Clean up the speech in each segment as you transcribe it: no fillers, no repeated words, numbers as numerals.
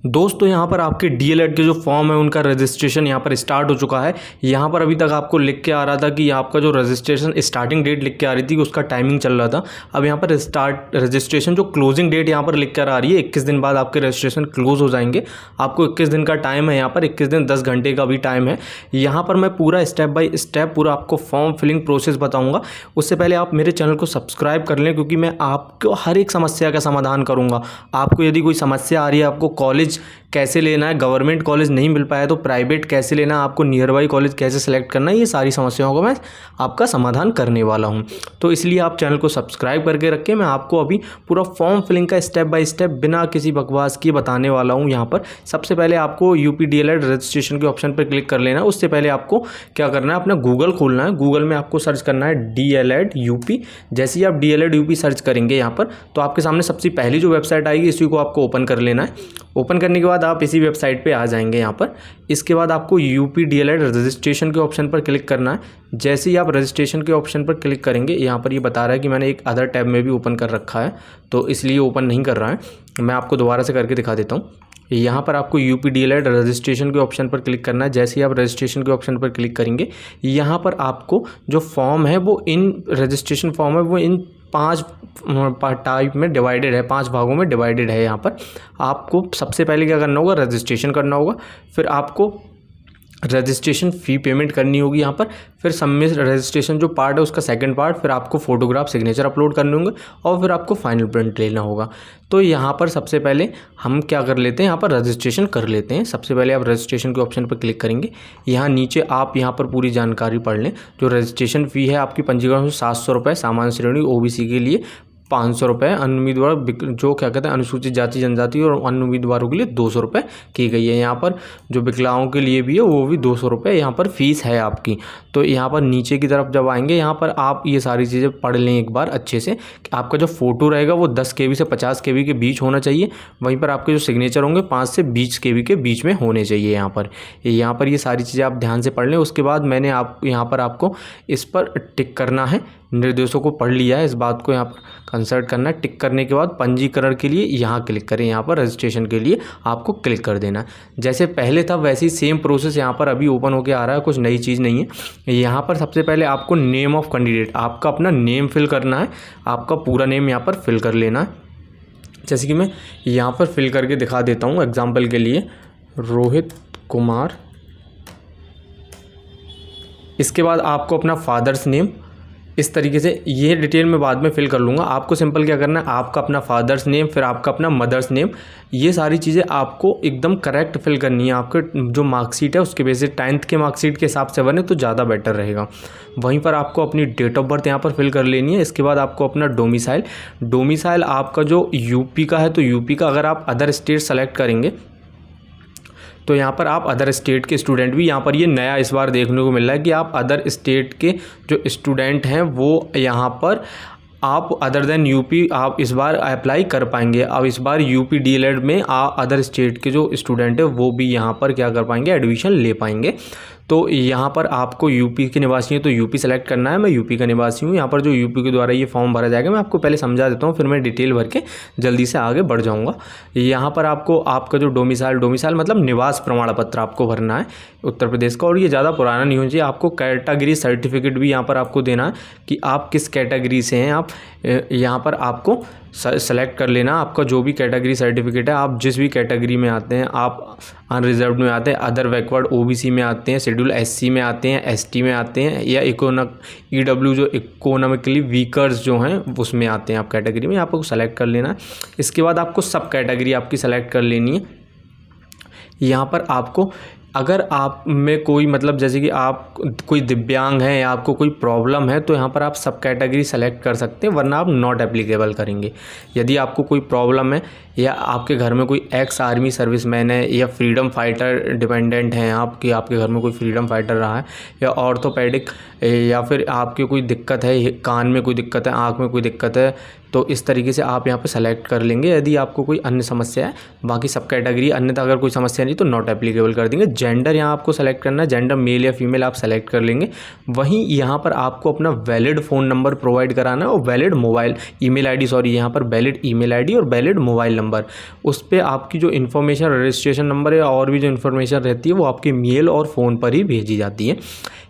दोस्तों यहाँ पर आपके डीएलएड के जो फॉर्म है उनका रजिस्ट्रेशन यहाँ पर स्टार्ट हो चुका है। यहाँ पर अभी तक आपको लिख के आ रहा था कि आपका जो रजिस्ट्रेशन स्टार्टिंग डेट लिख के आ रही थी उसका टाइमिंग चल रहा था। अब यहाँ पर रजिस्ट्रेशन जो क्लोजिंग डेट यहाँ पर लिख कर आ रही है 21 दिन बाद आपके रजिस्ट्रेशन क्लोज हो जाएंगे। आपको 21 दिन का टाइम है, यहाँ पर 21 दिन 10 घंटे का भी टाइम है। यहाँ पर मैं पूरा स्टेप बाय स्टेप पूरा आपको फॉर्म फिलिंग प्रोसेस बताऊँगा। उससे पहले आप मेरे चैनल को सब्सक्राइब कर लें, क्योंकि मैं आपको हर एक समस्या का समाधान करूँगा। आपको यदि कोई समस्या आ रही है, आपको कॉलेज कैसे लेना है, गवर्नमेंट कॉलेज नहीं मिल पाया तो प्राइवेट कैसे लेना है, आपको नियर बाई कॉलेज कैसे सेलेक्ट करना है, ये सारी समस्याओं का मैं आपका समाधान करने वाला हूं। तो इसलिए आप चैनल को सब्सक्राइब करके रखें। मैं आपको अभी पूरा फॉर्म फिलिंग का स्टेप बाय स्टेप बिना किसी बकवास के बताने वाला हूं। यहाँ पर सबसे पहले आपको यूपी डीएलएड रजिस्ट्रेशन के ऑप्शन पर क्लिक कर लेना है। उससे पहले आपको क्या करना है, अपना गूगल खोलना है। गूगल में आपको सर्च करना है डीएलएड यूपी। जैसे ही आप डीएलएड यूपी सर्च करेंगे यहाँ पर, तो आपके सामने सबसे पहली जो वेबसाइट आएगी इसी को आपको ओपन कर लेना है। ओपन करने के बाद आप इसी वेबसाइट पे आ जाएंगे यहाँ पर। इसके बाद आपको यूपी डीएलएड रजिस्ट्रेशन के ऑप्शन पर क्लिक करना है। जैसे ही आप रजिस्ट्रेशन के ऑप्शन पर क्लिक करेंगे, यहाँ पर ये बता रहा है कि मैंने एक अदर टैब में भी ओपन कर रखा है, तो इसलिए ओपन नहीं कर रहा है। मैं आपको दोबारा से करके दिखा देता हूँ। यहाँ पर आपको यूपी डीएलएड रजिस्ट्रेशन के ऑप्शन पर क्लिक करना है। जैसे ही आप रजिस्ट्रेशन के ऑप्शन पर क्लिक करेंगे, यहाँ पर आपको जो फॉर्म है वो इन रजिस्ट्रेशन फॉर्म है वो इन 5 टाइप में डिवाइडेड है, 5 भागों में डिवाइडेड है। यहाँ पर आपको सबसे पहले क्या करना होगा, रजिस्ट्रेशन करना होगा। फिर आपको रजिस्ट्रेशन फ़ी पेमेंट करनी होगी यहाँ पर। फिर सबमिट रजिस्ट्रेशन जो पार्ट है उसका सेकंड पार्ट। फिर आपको फोटोग्राफ सिग्नेचर अपलोड करने होंगे और फिर आपको फाइनल प्रिंट लेना होगा। तो यहाँ पर सबसे पहले हम क्या कर लेते हैं, यहाँ पर रजिस्ट्रेशन कर लेते हैं। सबसे पहले आप रजिस्ट्रेशन के ऑप्शन पर क्लिक करेंगे। यहाँ नीचे आप यहाँ पर पूरी जानकारी पढ़ लें। जो रजिस्ट्रेशन फ़ी है आपकी पंजीकरण 700 रुपये, सामान्य श्रेणी ओबीसी के लिए 500 रुपये, अन्य उम्मीदवार जो क्या कहते हैं अनुसूचित जाति जनजाति और अन्य उम्मीदवारों के लिए 200 रुपये की गई है। यहाँ पर जो विकलांगों के लिए भी है वो भी 200 रुपये यहाँ पर फीस है आपकी। तो यहाँ पर नीचे की तरफ जब आएंगे, यहाँ पर आप ये सारी चीज़ें पढ़ लें एक बार अच्छे से। आपका जो फ़ोटो रहेगा वो 10 KB से 50 KB के बीच होना चाहिए। वहीं पर आपके जो सिग्नेचर होंगे 5 से 20 KB के बीच में होने चाहिए। यहाँ पर ये सारी चीज़ें आप ध्यान से पढ़ लें। उसके बाद मैंने यहाँ पर आपको इस पर टिक करना है। निर्देशों को पढ़ लिया है, इस बात को यहाँ पर कंसल्ट करना है। टिक करने के बाद पंजीकरण के लिए यहाँ क्लिक करें। यहाँ पर रजिस्ट्रेशन के लिए आपको क्लिक कर देना है। जैसे पहले था वैसे ही सेम प्रोसेस यहाँ पर अभी ओपन होकर आ रहा है, कुछ नई चीज़ नहीं है। यहाँ पर सबसे पहले आपको नेम ऑफ कैंडिडेट, आपका अपना नेम फिल करना है। आपका पूरा नेम यहाँ पर फिल कर लेना है। जैसे कि मैं यहाँ पर फिल करके दिखा देता हूँ एग्जाम्पल के लिए, रोहित कुमार। इसके बाद आपको अपना फादर्स नेम, इस तरीके से ये डिटेल में बाद में फिल कर लूँगा। आपको सिंपल क्या करना है, आपका अपना फादर्स नेम, फिर आपका अपना मदर्स नेम, ये सारी चीज़ें आपको एकदम करेक्ट फिल करनी है। आपके जो मार्कशीट है उसके बेसिस 10th के मार्कशीट के हिसाब से बने तो ज़्यादा बेटर रहेगा। वहीं पर आपको अपनी डेट ऑफ बर्थ यहाँ पर फिल कर लेनी है। इसके बाद आपको अपना डोमिसाइल आपका जो यूपी का है तो यूपी का, अगर आप अदर स्टेट सेलेक्ट करेंगे तो यहाँ पर आप अदर स्टेट के स्टूडेंट भी, यहाँ पर ये नया इस बार देखने को मिल रहा है कि आप अदर स्टेट के जो स्टूडेंट हैं वो यहाँ पर आप अदर देन यूपी आप इस बार अप्लाई कर पाएंगे। अब इस बार यूपी डीएलएड में अदर स्टेट के जो स्टूडेंट है वो भी यहाँ पर क्या कर पाएंगे, एडमिशन ले पाएंगे। तो यहाँ पर आपको यूपी के निवासी हैं तो यूपी सेलेक्ट करना है। मैं यूपी का निवासी हूँ। यहाँ पर जो यूपी के द्वारा ये फॉर्म भरा जाएगा, मैं आपको पहले समझा देता हूँ, फिर मैं डिटेल भर के जल्दी से आगे बढ़ जाऊँगा। यहाँ पर आपको आपका जो डोमिसाइल मतलब निवास प्रमाण पत्र आपको भरना है उत्तर प्रदेश का, और ये ज़्यादा पुराना नहीं होना चाहिए। आपको कैटेगरी सर्टिफिकेट भी यहाँ पर आपको देना है कि आप किस कैटेगरी से हैं। आप यहाँ पर आपको सेलेक्ट कर लेना आपका जो भी कैटेगरी सर्टिफिकेट है। आप जिस भी कैटेगरी में आते हैं, आप अनरिजर्व्ड में आते हैं, अदर बैकवर्ड ओबीसी में आते हैं, शेड्यूल एससी में आते हैं, एसटी में आते हैं, या ईडब्ल्यू जो इकोनॉमिकली वीकर्स जो हैं उसमें आते हैं आप कैटेगरी में, आपको सेलेक्ट कर लेना है। इसके बाद आपको सब कैटेगरी आपकी सेलेक्ट कर लेनी है। यहाँ पर आपको अगर आप में कोई मतलब जैसे कि आप कोई दिव्यांग हैं या आपको कोई प्रॉब्लम है तो यहाँ पर आप सब कैटेगरी सेलेक्ट कर सकते हैं, वरना आप नॉट एप्लीकेबल करेंगे। यदि आपको कोई प्रॉब्लम है या आपके घर में कोई एक्स आर्मी सर्विसमैन है या फ्रीडम फाइटर डिपेंडेंट हैं आपके घर में कोई फ्रीडम फाइटर रहा है, या ऑर्थोपेडिक, या फिर आपकी कोई दिक्कत है, कान में कोई दिक्कत है, आँख में कोई दिक्कत है, तो इस तरीके से आप यहाँ पे सेलेक्ट कर लेंगे यदि आपको कोई अन्य समस्या है। बाकी सब कैटेगरी, अन्यथा अगर कोई समस्या नहीं तो नॉट एप्लीकेबल कर देंगे। जेंडर यहाँ आपको सेलेक्ट करना है, जेंडर मेल या फीमेल आप सेलेक्ट कर लेंगे। वहीं यहाँ पर आपको अपना वैलिड फ़ोन नंबर प्रोवाइड कराना है और valid mobile email ID, sorry यहाँ पर वैलिड ईमेल आईडी और वैलिड मोबाइल नंबर। उस पर आपकी जो इन्फॉर्मेशन, रजिस्ट्रेशन नंबर या और भी जो इन्फॉर्मेशन रहती है वो आपके मेल और फ़ोन पर ही भेजी जाती है।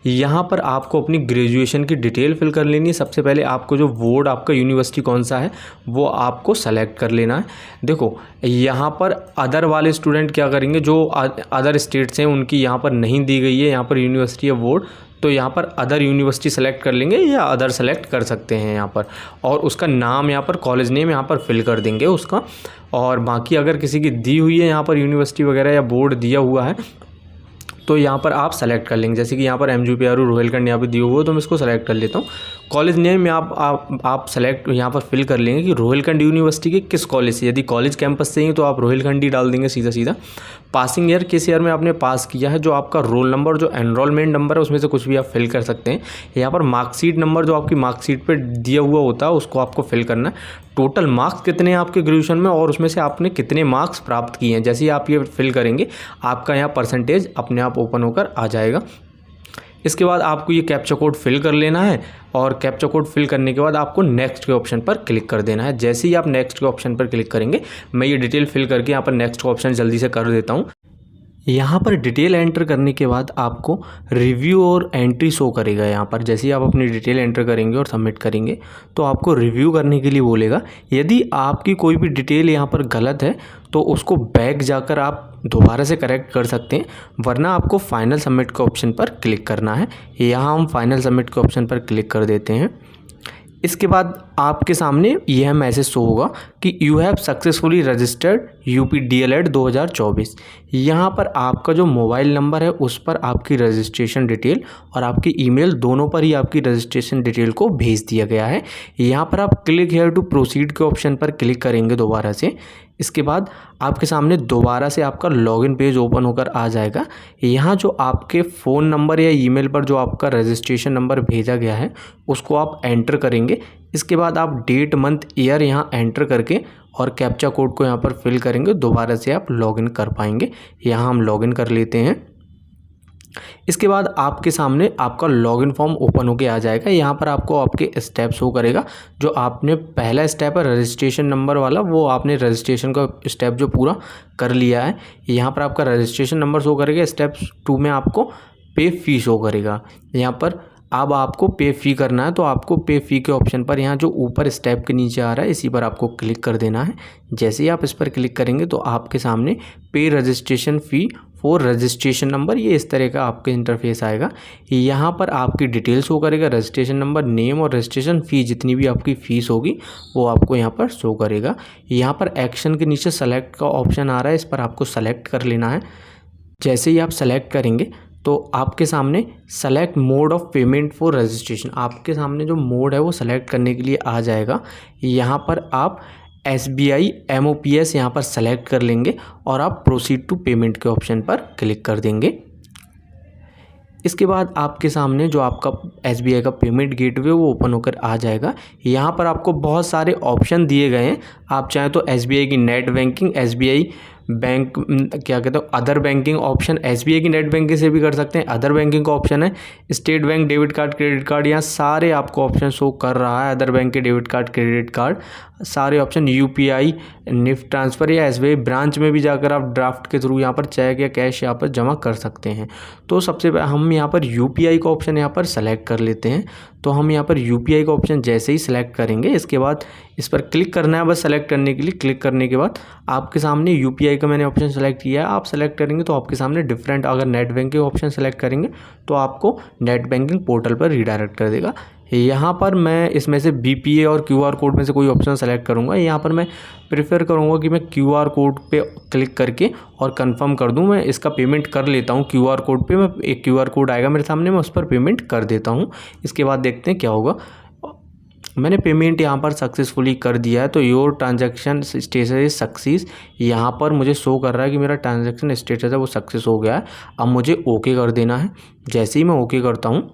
यहाँ पर आपको अपनी ग्रेजुएशन की डिटेल फिल कर लेनी है। सबसे पहले आपको जो बोर्ड, आपका यूनिवर्सिटी कौन सा है वो आपको सेलेक्ट कर लेना है। देखो यहाँ पर अदर वाले स्टूडेंट क्या करेंगे, जो अदर स्टेट्स हैं उनकी यहाँ पर नहीं दी गई है यहाँ पर यूनिवर्सिटी या बोर्ड, तो यहाँ पर अदर यूनिवर्सिटी सेलेक्ट कर लेंगे या अदर सेलेक्ट कर सकते हैं यहाँ पर, और उसका नाम यहाँ पर, कॉलेज नेम यहाँ पर फिल कर देंगे उसका। और बाकी अगर किसी की दी हुई है यहाँ पर यूनिवर्सिटी वगैरह या बोर्ड दिया हुआ है तो यहाँ पर आप सेलेक्ट कर लेंगे। जैसे कि यहाँ पर MGPRU रोहिलखंड यहाँ पे दिया हुआ है तो मैं इसको सेलेक्ट कर लेता हूँ। कॉलेज नेम में आप सेलेक्ट यहाँ पर फिल कर लेंगे कि रोहिलखंड यूनिवर्सिटी के किस कॉलेज से। यदि कॉलेज कैंपस से ही तो आप रोहिलखंड ही डाल देंगे सीधा सीधा। पासिंग ईयर, किस ईयर में आपने पास किया है, जो आपका रोल नंबर, जो एनरोलमेंट नंबर है उसमें से कुछ भी आप फिल कर सकते हैं। यहाँ पर मार्कशीट नंबर जो आपकी मार्कशीट पर दिया हुआ होता है उसको आपको फिल करना है। टोटल मार्क्स कितने हैं आपके ग्रेजुएशन में और उसमें से आपने कितने मार्क्स प्राप्त किए हैं, जैसे ही आप ये फिल करेंगे आपका यहाँ परसेंटेज अपने आप ओपन होकर आ जाएगा। इसके बाद आपको ये कैप्चा कोड फिल कर लेना है और कैप्चा कोड फिल करने के बाद आपको नेक्स्ट के ऑप्शन पर क्लिक कर देना है। जैसे ही आप नेक्स्ट के ऑप्शन पर क्लिक करेंगे, मैं ये डिटेल फिल करके यहाँ पर नेक्स्ट का ऑप्शन जल्दी से कर देता हूँ। यहाँ पर डिटेल एंटर करने के बाद आपको रिव्यू और एंट्री शो करेगा। यहाँ पर जैसे ही आप अपनी डिटेल एंटर करेंगे और सबमिट करेंगे तो आपको रिव्यू करने के लिए बोलेगा। यदि आपकी कोई भी डिटेल यहाँ पर गलत है तो उसको बैक जाकर आप दोबारा से करेक्ट कर सकते हैं, वरना आपको फाइनल सबमिट के ऑप्शन पर क्लिक करना है। यहाँ हम फाइनल सबमिट के ऑप्शन पर क्लिक कर देते हैं। इसके बाद आपके सामने यह मैसेज शो होगा कि you have successfully registered UP DLED 2024। यहाँ पर आपका जो मोबाइल नंबर है उस पर आपकी रजिस्ट्रेशन डिटेल और आपकी ईमेल दोनों पर ही आपकी रजिस्ट्रेशन डिटेल को भेज दिया गया है। यहाँ पर आप क्लिक हेयर टू प्रोसीड के ऑप्शन पर क्लिक करेंगे दोबारा से। इसके बाद आपके सामने दोबारा से आपका लॉगिन पेज ओपन होकर आ जाएगा। यहाँ जो आपके फ़ोन नंबर या ईमेल पर जो आपका रजिस्ट्रेशन नंबर भेजा गया है उसको आप एंटर करेंगे। इसके बाद आप डेट, मंथ, ईयर यहाँ एंटर करके और कैप्चा कोड को यहाँ पर फिल करेंगे। दोबारा से आप लॉगिन कर पाएंगे। यहाँ हम लॉगिन कर लेते हैं। इसके बाद आपके सामने आपका लॉगिन फॉर्म ओपन होके आ जाएगा। यहाँ पर आपको आपके स्टेप शो करेगा। जो आपने पहला स्टेप है रजिस्ट्रेशन नंबर वाला, वो आपने रजिस्ट्रेशन का स्टेप जो पूरा कर लिया है। यहाँ पर आपका रजिस्ट्रेशन नंबर शो करेगा। स्टेप 2 में आपको पे फी शो करेगा। यहाँ पर अब आपको पे फ़ी करना है तो आपको पे फ़ी के ऑप्शन पर यहाँ जो ऊपर स्टेप के नीचे आ रहा है इसी पर आपको क्लिक कर देना है। जैसे ही आप इस पर क्लिक करेंगे तो आपके सामने पे registration fee for registration number, ये इस तरह का आपके इंटरफेस आएगा। यहाँ पर आपकी डिटेल्स शो करेगा, रजिस्ट्रेशन नंबर, नेम और रजिस्ट्रेशन फ़ी, जितनी भी आपकी फ़ीस होगी वो आपको यहाँ पर शो करेगा। यहाँ पर एक्शन के नीचे सेलेक्ट का ऑप्शन आ रहा है, इस पर आपको सेलेक्ट कर लेना है। जैसे ही आप सेलेक्ट करेंगे तो आपके सामने select mode of payment for registration, आपके सामने जो मोड है वो सेलेक्ट करने के लिए आ जाएगा। यहाँ पर आप SBI MOPS यहाँ पर सेलेक्ट कर लेंगे और आप प्रोसीड टू पेमेंट के ऑप्शन पर क्लिक कर देंगे। इसके बाद आपके सामने जो आपका SBI का पेमेंट गेटवे वो ओपन होकर आ जाएगा। यहाँ पर आपको बहुत सारे ऑप्शन दिए गए हैं। आप चाहें तो SBI की नेट बैंकिंग, SBI बैंक क्या कहते हो अदर बैंकिंग ऑप्शन, SBI की नेट बैंकिंग से भी कर सकते हैं। अदर बैंकिंग का ऑप्शन है, state bank debit card, credit card, यहाँ सारे आपको ऑप्शन शो कर रहा है। अदर बैंक के डेबिट कार्ड, क्रेडिट कार्ड, सारे ऑप्शन, UPI, निफ्ट ट्रांसफ़र या SBI ब्रांच में भी जाकर आप ड्राफ्ट के थ्रू यहाँ पर चेक या कैश यहाँ पर जमा कर सकते हैं। तो सबसे हम यहाँ पर UPI का ऑप्शन यहाँ पर सेलेक्ट कर लेते हैं। तो हम यहाँ पर UPI का ऑप्शन जैसे ही सेलेक्ट करेंगे इसके बाद इस पर क्लिक करना है बस सेलेक्ट करने के लिए। क्लिक करने के बाद आपके सामने UPI का मैंने ऑप्शन सेलेक्ट किया है, आप सेलेक्ट करेंगे तो आपके सामने डिफरेंट, अगर नेट बैंकिंग ऑप्शन सेलेक्ट करेंगे तो आपको नेट बैंकिंग पोर्टल पर रीडायरेक्ट कर देगा। यहाँ पर मैं इसमें से BPA और QR कोड में से कोई ऑप्शन सेलेक्ट करूँगा। यहाँ पर मैं प्रेफर करूँगा कि मैं QR कोड पे क्लिक करके और कंफर्म कर दूँ। मैं इसका पेमेंट कर लेता हूँ। QR कोड पे मैं एक QR कोड आएगा मेरे सामने, मैं उस पर पेमेंट कर देता हूँ। इसके बाद देखते हैं क्या होगा। मैंने पेमेंट यहाँ पर सक्सेसफुली कर दिया है। तो your transaction status is success, यहाँ पर मुझे शो कर रहा है कि मेरा ट्रांजैक्शन स्टेटस है वो सक्सेस हो गया है। अब मुझे ओके कर देना है। जैसे ही मैं ओके करता हूँ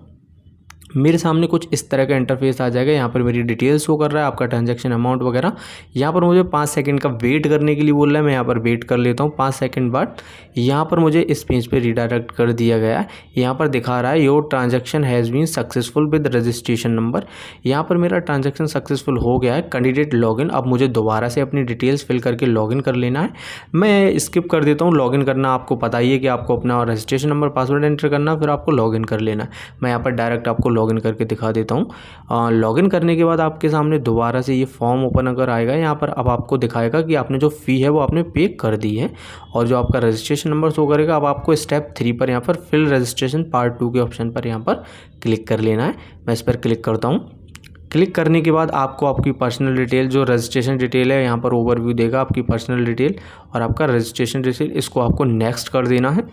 मेरे सामने कुछ इस तरह का इंटरफेस आ जाएगा। यहाँ पर मेरी डिटेल्स शो कर रहा है, आपका ट्रांजैक्शन अमाउंट वगैरह। यहाँ पर मुझे 5 सेकंड का वेट करने के लिए बोल रहा है, मैं यहाँ पर वेट कर लेता हूँ। 5 सेकंड बाद यहाँ पर मुझे इस पेज पे रिडायरेक्ट कर दिया गया है। यहाँ पर दिखा रहा है your transaction has been successful with registration number. यहाँ पर मेरा ट्रांजैक्शन सक्सेसफुल हो गया है। कैंडिडेट लॉगिन, अब मुझे दोबारा से अपनी डिटेल्स फिल करके लॉगिन कर लेना है। मैं स्किप कर देता हूँ। लॉगिन करना आपको पता ही है कि आपको अपना रजिस्ट्रेशन नंबर, पासवर्ड एंटर करना, फिर आपको लॉगिन कर लेना है। मैं यहाँ पर डायरेक्ट आपको लॉगिन करके दिखा देता हूँ। लॉगिन करने के बाद आपके सामने दोबारा से ये फॉर्म ओपन अगर आएगा। यहाँ पर अब आपको दिखाएगा कि आपने जो फ़ी है वो आपने पे कर दी है, और जो आपका रजिस्ट्रेशन नंबर शो करेगा। अब आपको स्टेप 3 पर यहाँ पर फिल रजिस्ट्रेशन पार्ट 2 के ऑप्शन पर यहाँ पर क्लिक कर लेना है। मैं इस पर क्लिक करता हूँ। क्लिक करने के बाद आपको आपकी पर्सनल डिटेल, जो रजिस्ट्रेशन डिटेल है, यहाँ पर ओवरव्यू देगा आपकी पर्सनल डिटेल और आपका रजिस्ट्रेशन डिटेल। इसको आपको नेक्स्ट कर देना है।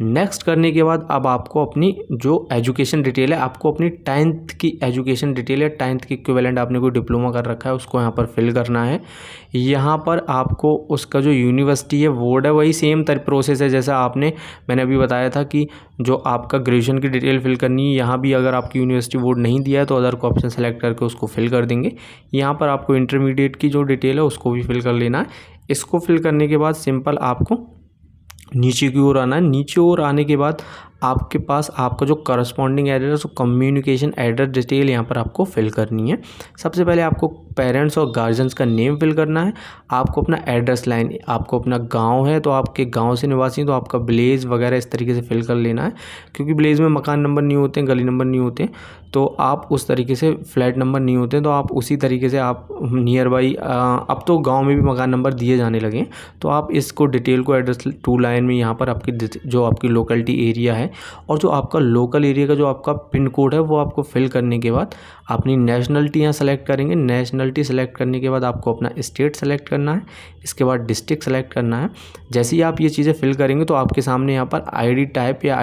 नेक्स्ट करने के बाद अब आपको अपनी जो एजुकेशन डिटेल है, आपको अपनी 10th की एजुकेशन डिटेल है, 10th की इक्विवेलेंट आपने कोई डिप्लोमा कर रखा है उसको यहाँ पर फिल करना है। यहाँ पर आपको उसका जो यूनिवर्सिटी है, बोर्ड है, वही सेम प्रोसेस है जैसा मैंने अभी बताया था कि जो आपका ग्रेजुएशन की डिटेल फिल करनी है। यहाँ भी अगर आपकी यूनिवर्सिटी बोर्ड नहीं दिया है तो अदर को ऑप्शन सेलेक्ट करके उसको फिल कर देंगे। यहाँ पर आपको इंटरमीडिएट की जो डिटेल है उसको भी फिल कर लेना है। इसको फिल करने के बाद सिंपल आपको नीचे की ओर आना है। नीचे ओर आने के बाद आपके पास आपका जो corresponding address, communication address detail यहाँ पर आपको फिल करनी है। सबसे पहले आपको पेरेंट्स और गार्जियंस का नेम फिल करना है। आपको अपना एड्रेस लाइन, आपको अपना गांव है तो आपके गांव से निवासी तो आपका विलेज वगैरह इस तरीके से फिल कर लेना है, क्योंकि विलेज में मकान नंबर नहीं होते हैं, गली नंबर नहीं होते, तो आप उस तरीके से फ्लैट नंबर नहीं होते, तो आप उसी तरीके से आप नियर बाई, अब तो गाँव में भी मकान नंबर दिए जाने लगे, तो आप इसको डिटेल को एड्रेस 2 लाइन में यहाँ पर आपकी जो आपकी लोकेलिटी एरिया है और जो आपका लोकल एरिया का जो आपका पिन कोड है वो आपको फिल करने के बाद अपनी नेशनलिटी यहाँ सेलेक्ट करेंगे। नेशनलिटी सेलेक्ट करने के बाद आपको अपना स्टेट सेलेक्ट करना है, इसके बाद डिस्ट्रिक्ट सेलेक्ट करना है। जैसे ही आप ये चीज़ें फिल करेंगे तो आपके सामने यहाँ पर आईडी टाइप या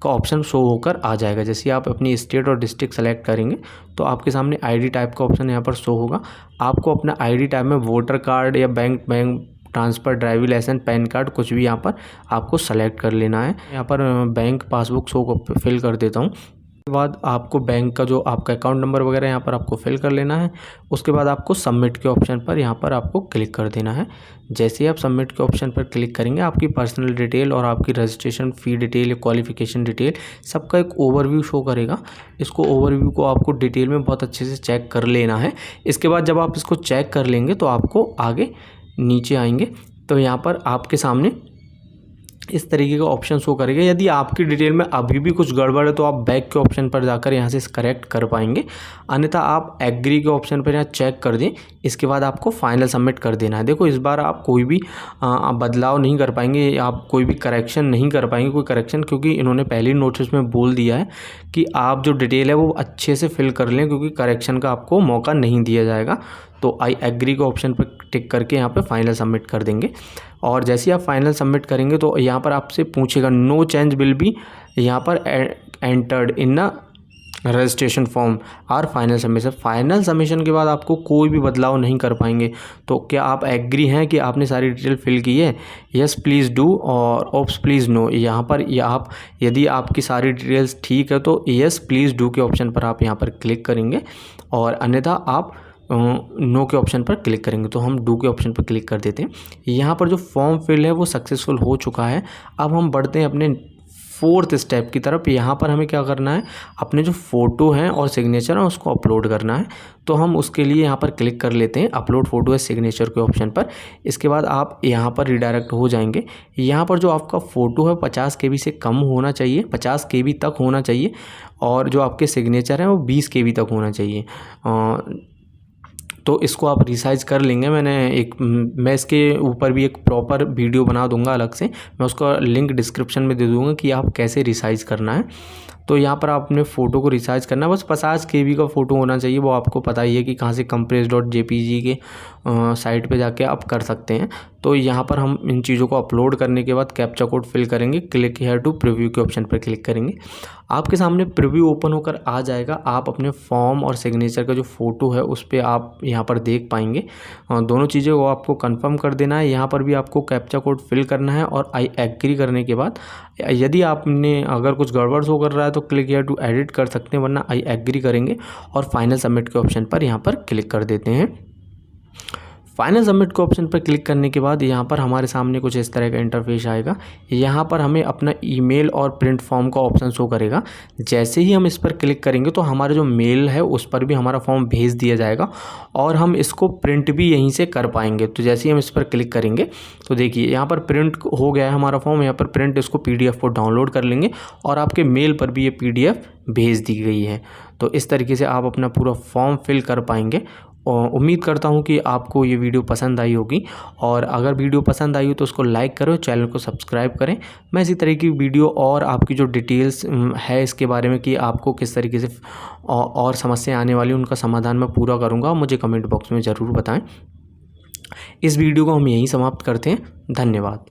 का ऑप्शन शो होकर आ जाएगा। जैसे आप अपनी स्टेट और डिस्ट्रिक्ट सेलेक्ट करेंगे तो आपके सामने आईडी टाइप का ऑप्शन यहाँ पर शो होगा। आपको अपना आईडी टाइप में वोटर कार्ड या bank transfer, driving licence, PAN card, कुछ भी यहाँ पर आपको सेलेक्ट कर लेना है। यहाँ पर बैंक पासबुक शो को फिल कर देता हूँ। उसके बाद आपको बैंक का जो आपका अकाउंट नंबर वगैरह यहाँ पर आपको फिल कर लेना है। उसके बाद आपको सबमिट के ऑप्शन पर यहाँ पर आपको क्लिक कर देना है। जैसे ही आप सबमिट के ऑप्शन पर क्लिक करेंगे आपकी पर्सनल डिटेल और आपकी रजिस्ट्रेशन फ़ी डिटेल या क्वालिफ़िकेशन डिटेल सबका एक ओवरव्यू शो करेगा। इसको ओवरव्यू को आपको डिटेल में बहुत अच्छे से चेक कर लेना है। इसके बाद जब आप इसको चेक कर लेंगे तो आपको आगे नीचे आएंगे तो यहाँ पर आपके सामने इस तरीके का ऑप्शन शो करेगा। यदि आपकी डिटेल में अभी भी कुछ गड़बड़ है तो आप बैक के ऑप्शन पर जाकर यहाँ से करेक्ट कर पाएंगे, अन्यथा आप एग्री के ऑप्शन पर यहाँ चेक कर दें। इसके बाद आपको फाइनल सबमिट कर देना है। देखो, इस बार आप कोई भी बदलाव नहीं कर पाएंगे, आप कोई भी करेक्शन नहीं कर पाएंगे, कोई करेक्शन, क्योंकि इन्होंने पहले ही नोटिस में बोल दिया है कि आप जो डिटेल है वो अच्छे से फिल कर लें, क्योंकि करेक्शन का आपको मौका नहीं दिया जाएगा। तो आई एग्री के ऑप्शन पर टिक करके यहाँ पे फाइनल सबमिट कर देंगे। और जैसे ही आप फाइनल सबमिट करेंगे तो यहाँ पर आपसे पूछेगा नो चेंज विल बी यहाँ पर entered in a registration form और फाइनल सबमिशन। फाइनल सबमिशन के बाद आपको कोई भी बदलाव नहीं कर पाएंगे। तो क्या आप एग्री हैं कि आपने सारी डिटेल फिल की है? यस प्लीज़ डू और ऑप्स प्लीज़ नो। यहाँ पर आप यदि आपकी सारी डिटेल्स ठीक है तो यस प्लीज़ डू के ऑप्शन पर आप यहाँ पर क्लिक करेंगे, और अन्यथा आप नो के ऑप्शन पर क्लिक करेंगे। तो हम डू के ऑप्शन पर क्लिक कर देते हैं। यहाँ पर जो फॉर्म फिल है वो सक्सेसफुल हो चुका है। अब हम बढ़ते हैं अपने 4th स्टेप की तरफ। यहाँ पर हमें क्या करना है, अपने जो फ़ोटो हैं और सिग्नेचर है उसको अपलोड करना है। तो हम उसके लिए यहाँ पर क्लिक कर लेते हैं अपलोड फ़ोटो है सिग्नेचर के ऑप्शन पर। इसके बाद आप यहाँ पर रिडायरेक्ट हो जाएंगे। यहाँ पर जो आपका फ़ोटो है 50 KB से कम होना चाहिए, 50 KB तक होना चाहिए, और जो आपके सिग्नेचर हैं वो 20 KB तक होना चाहिए। तो इसको आप रिसाइज़ कर लेंगे। मैं इसके ऊपर भी एक प्रॉपर वीडियो बना दूंगा अलग से, मैं उसका लिंक डिस्क्रिप्शन में दे दूंगा कि आप कैसे रिसाइज़ करना है। तो यहाँ पर आप अपने फ़ोटो को रिसाइज़ करना है। बस 50 KB का फ़ोटो होना चाहिए, वो आपको पता ही है कि कहाँ से compress.jpg के साइट पे जाके आप कर सकते हैं। तो यहाँ पर हम इन चीज़ों को अपलोड करने के बाद कैप्चा कोड फिल करेंगे, क्लिक हियर टू प्रीव्यू के ऑप्शन पर क्लिक करेंगे। आपके सामने प्रीव्यू ओपन होकर आ जाएगा। आप अपने फॉर्म और सिग्नेचर का जो फ़ोटो है उस पर आप यहाँ पर देख पाएंगे। दोनों चीज़ों को आपको कंफर्म कर देना है। यहाँ पर भी आपको कैप्चा कोड फिल करना है और आई एग्री करने के बाद यदि आपने अगर कुछ गड़बड़ शो कर रहा है तो क्लिक हियर टू एडिट कर सकते हैं, वरना आई एग्री करेंगे और फाइनल सबमिट के ऑप्शन पर यहाँ पर क्लिक कर देते हैं। फाइनल सबमिट के ऑप्शन पर क्लिक करने के बाद यहाँ पर हमारे सामने कुछ इस तरह का इंटरफेस आएगा। यहाँ पर हमें अपना ईमेल और प्रिंट फॉर्म का ऑप्शन शो करेगा। जैसे ही हम इस पर क्लिक करेंगे तो हमारा जो मेल है उस पर भी हमारा फॉर्म भेज दिया जाएगा और हम इसको प्रिंट भी यहीं से कर पाएंगे। तो जैसे ही हम इस पर क्लिक करेंगे तो देखिए यहाँ पर प्रिंट हो गया है हमारा फॉर्म। यहाँ पर प्रिंट इसको PDF को डाउनलोड कर लेंगे और आपके मेल पर भी ये PDF भेज दी गई है। तो इस तरीके से आप अपना पूरा फॉर्म फिल कर पाएंगे। और उम्मीद करता हूँ कि आपको ये वीडियो पसंद आई होगी, और अगर वीडियो पसंद आई हो तो उसको लाइक करो, चैनल को सब्सक्राइब करें। मैं इसी तरह की वीडियो और आपकी जो डिटेल्स है इसके बारे में कि आपको किस तरीके से और समस्या आने वाली उनका समाधान मैं पूरा करूँगा, मुझे कमेंट बॉक्स में ज़रूर बताएं। इस वीडियो को हम यहीं समाप्त करते हैं। धन्यवाद।